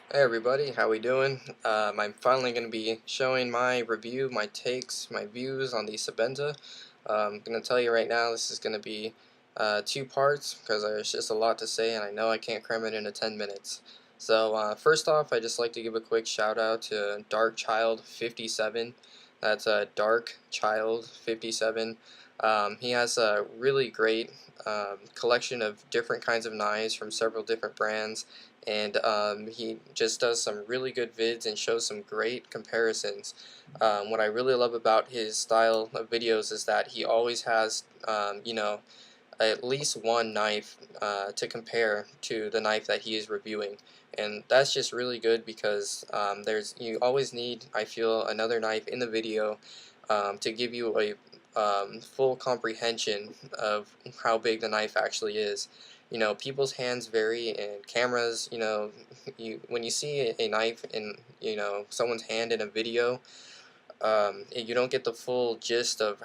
Hey everybody, how we doing? I'm finally going to be showing my review, my takes, my views on the Sebenza. I'm going to tell you right now this is going to be two parts because there's just a lot to say and I know I can't cram it into 10 minutes. So first off, I just like to give a quick shout out to Dark Child 57. That's Dark Child 57. He has a really great collection of different kinds of knives from several different brands, and he just does some really good vids and shows some great comparisons. What I really love about his style of videos is that he always has, at least one knife to compare to the knife that he is reviewing, and that's just really good because you always need, I feel, another knife in the video to give you a full comprehension of how big the knife actually is. People's hands vary, and cameras, when you see a knife in, someone's hand in a video, you don't get the full gist of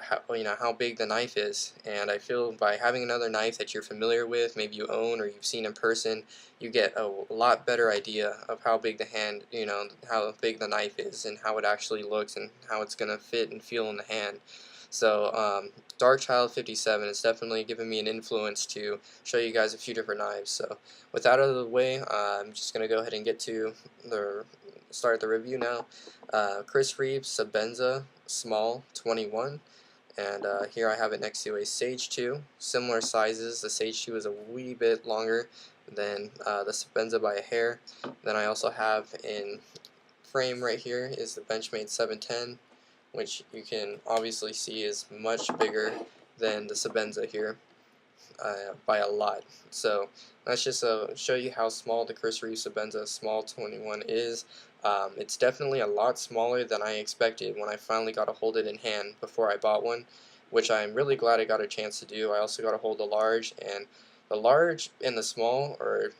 how big the knife is. And I feel by having another knife that you're familiar with, maybe you own or you've seen in person, you get a lot better idea of how big the hand, how big the knife is and how it actually looks and how it's gonna fit and feel in the hand. So Dark Child 57 has definitely given me an influence to show you guys a few different knives. So with that out of the way, I'm just gonna go ahead and get to the start the review now. Chris Reeve Sebenza Small 21, and here I have it next to a Sage 2, similar sizes. The Sage 2 is a wee bit longer than the Sebenza by a hair. Then I also have in frame right here is the Benchmade 710, which you can obviously see is much bigger than the Sebenza here by a lot. So let's just show you how small the Chris Reeve Sebenza Small 21 is. It's definitely a lot smaller than I expected when I finally got to hold it in hand before I bought one, which I'm really glad I got a chance to do. I also got to hold the large, and the large and the small are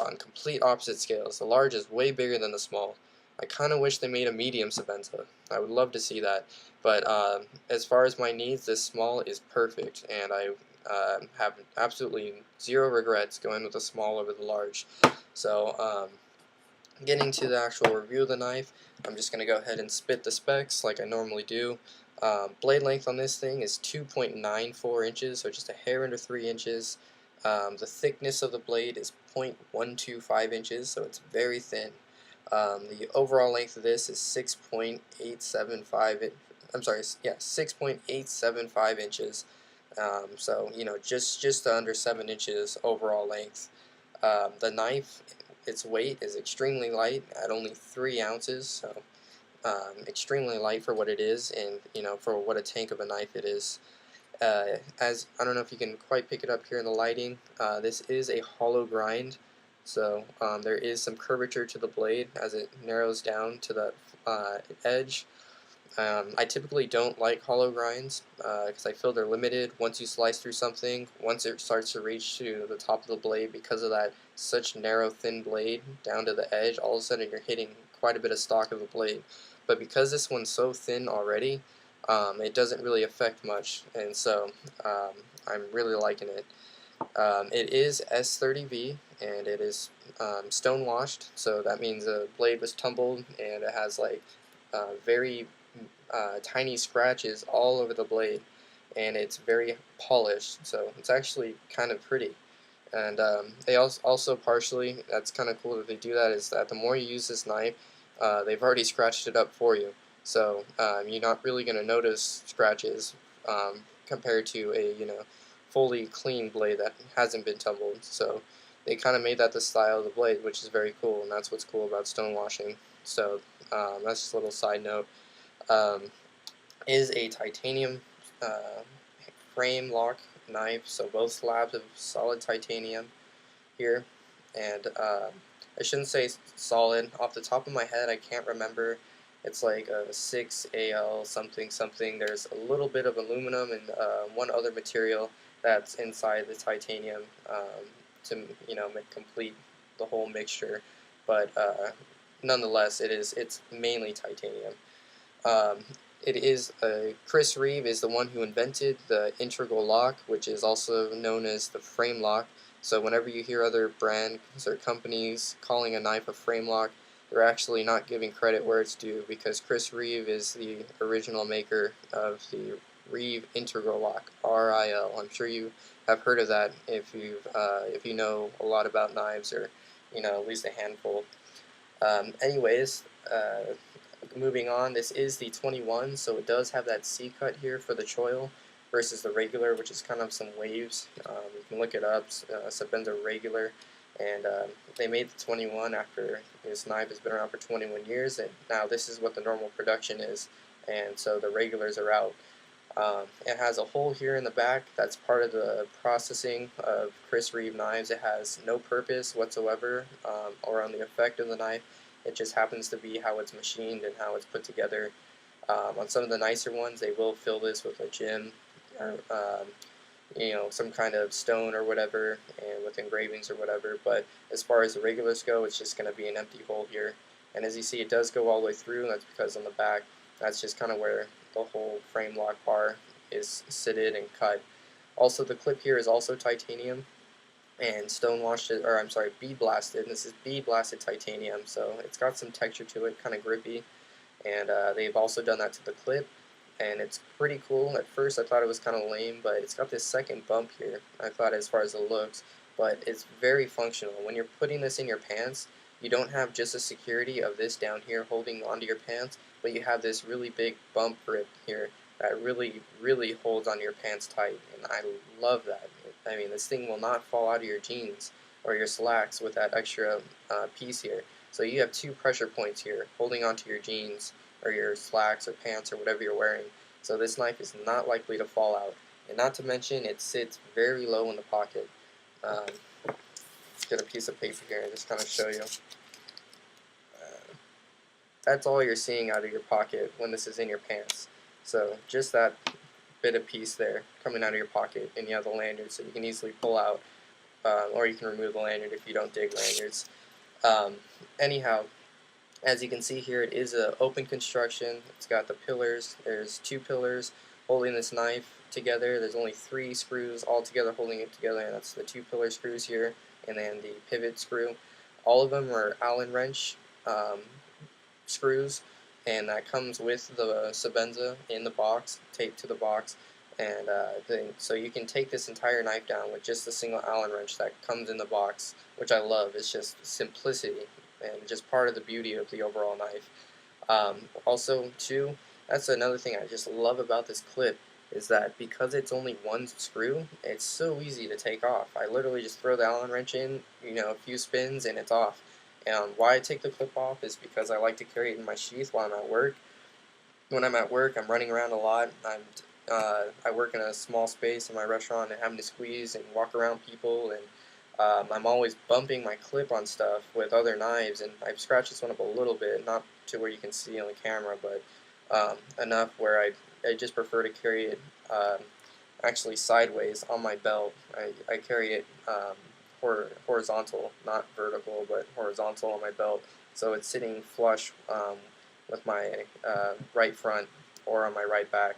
on complete opposite scales. The large is way bigger than the small. I kind of wish they made a medium Sebenza. I would love to see that. But as far as my needs, this small is perfect, and I have absolutely zero regrets going with the small over the large. So getting to the actual review of the knife, I'm just going to go ahead and spit the specs like I normally do. Blade length on this thing is 2.94 inches, so just a hair under 3 inches. The thickness of the blade is 0.125 inches, so it's very thin. The overall length of this is 6.875. I'm sorry, yeah, 6.875 inches. So just under 7 inches overall length. The knife, its weight is extremely light at only 3 ounces, so extremely light for what it is, and for what a tank of a knife it is. As I don't know if you can quite pick it up here in the lighting, this is a hollow grind, so there is some curvature to the blade as it narrows down to the edge. I typically don't like hollow grinds because I feel they're limited. Once you slice through something, once it starts to reach to the top of the blade, because of that such narrow, thin blade down to the edge, all of a sudden you're hitting quite a bit of stock of the blade. But because this one's so thin already, it doesn't really affect much, and so I'm really liking it. It is S30V, and it is stone washed, so that means the blade was tumbled, and it has like very tiny scratches all over the blade, and it's very polished, so it's actually kind of pretty. And they also partially, that's kind of cool that they do that, is that the more you use this knife, they've already scratched it up for you, so you're not really going to notice scratches compared to a fully clean blade that hasn't been tumbled. So they kind of made that the style of the blade, which is very cool, and that's what's cool about stone washing. So that's just a little side note. Um, is a titanium frame lock knife, so both slabs of solid titanium here, and I shouldn't say solid. Off the top of my head, I can't remember. It's like a 6AL something something. There's a little bit of aluminum and one other material that's inside the titanium to complete the whole mixture, but nonetheless, it's mainly titanium. Um, it is Chris Reeve is the one who invented the integral lock, which is also known as the frame lock. So whenever you hear other brands or companies calling a knife a frame lock, they're actually not giving credit where it's due, because Chris Reeve is the original maker of the Reeve Integral Lock, RIL. I'm sure you have heard of that if you know a lot about knives, or at least a handful. Anyways, moving on, this is the 21, so it does have that C cut here for the choil versus the regular, which is kind of some waves. You can look it up, Sebenza regular, and they made the 21 after this knife has been around for 21 years, and now this is what the normal production is, and so the regulars are out. It has a hole here in the back. That's part of the processing of Chris Reeve knives. It has no purpose whatsoever or on the effect of the knife. It just happens to be how it's machined and how it's put together. On some of the nicer ones, they will fill this with a gem or some kind of stone or whatever, and with engravings or whatever. But as far as the regulars go, it's just going to be an empty hole here. And as you see, it does go all the way through, and that's because on the back, that's just kind of where the whole frame lock bar is sitted and cut. Also, the clip here is also titanium and stone washed, or I'm sorry, bead blasted. And this is bead blasted titanium, so it's got some texture to it, kind of grippy. And they've also done that to the clip, and it's pretty cool. At first I thought it was kind of lame, but it's got this second bump here, I thought, as far as the looks, but it's very functional. When you're putting this in your pants, you don't have just the security of this down here holding onto your pants, but you have this really big bump grip here that really holds on your pants tight, and I love that. I mean, this thing will not fall out of your jeans or your slacks with that extra piece here. So you have two pressure points here holding onto your jeans or your slacks or pants or whatever you're wearing. So this knife is not likely to fall out. And not to mention, it sits very low in the pocket. Let's get a piece of paper here and just kind of show you. That's all you're seeing out of your pocket when this is in your pants. So just that bit of piece there coming out of your pocket, and you have the lanyard, so you can easily pull out, or you can remove the lanyard if you don't dig lanyards. Anyhow, as you can see here, it is an open construction. It's got the pillars. There's two pillars holding this knife together. There's only 3 screws all together holding it together, and that's the 2 pillar screws here, and then the pivot screw. All of them are Allen wrench screws, and that comes with the Sebenza in the box, taped to the box. And so you can take this entire knife down with just a single Allen wrench that comes in the box, which I love. It's just simplicity and just part of the beauty of the overall knife. Also, too, that's another thing I just love about this clip, is that because it's only one screw, it's so easy to take off. I literally just throw the Allen wrench in, a few spins, and it's off. And why I take the clip off is because I like to carry it in my sheath while I'm at work. When I'm at work, I'm running around a lot. I work in a small space in my restaurant and having to squeeze and walk around people, and I'm always bumping my clip on stuff with other knives, and I've scratched this one up a little bit, not to where you can see on the camera, but enough where I just prefer to carry it actually sideways on my belt. I carry it horizontal, not vertical, but horizontal on my belt, so it's sitting flush with my right front or on my right back.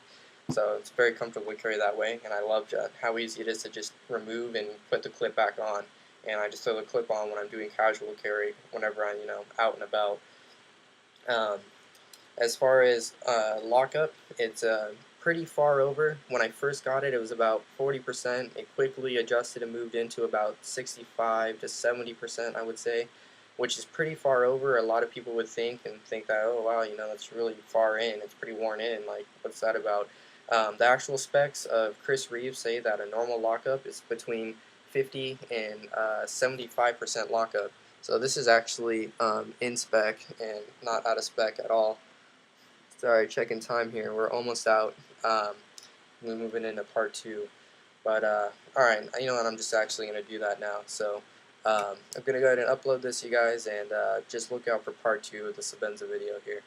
So it's very comfortable to carry that way, and I love how easy it is to just remove and put the clip back on. And I just throw the clip on when I'm doing casual carry, whenever I'm out and about. As far as lockup, it's pretty far over. When I first got it, it was about 40%. It quickly adjusted and moved into about 65 to 70%, I would say, which is pretty far over. A lot of people would think that, oh wow, that's really far in. It's pretty worn in. Like, what's that about? The actual specs of Chris Reeve say that a normal lockup is between 50 and 75% lockup. So this is actually in spec and not out of spec at all. Sorry, checking time here. We're almost out. We're moving into part 2. But, alright, you know what, I'm just actually going to do that now. So, I'm going to go ahead and upload this, you guys, and just look out for part 2 of the Sebenza video here.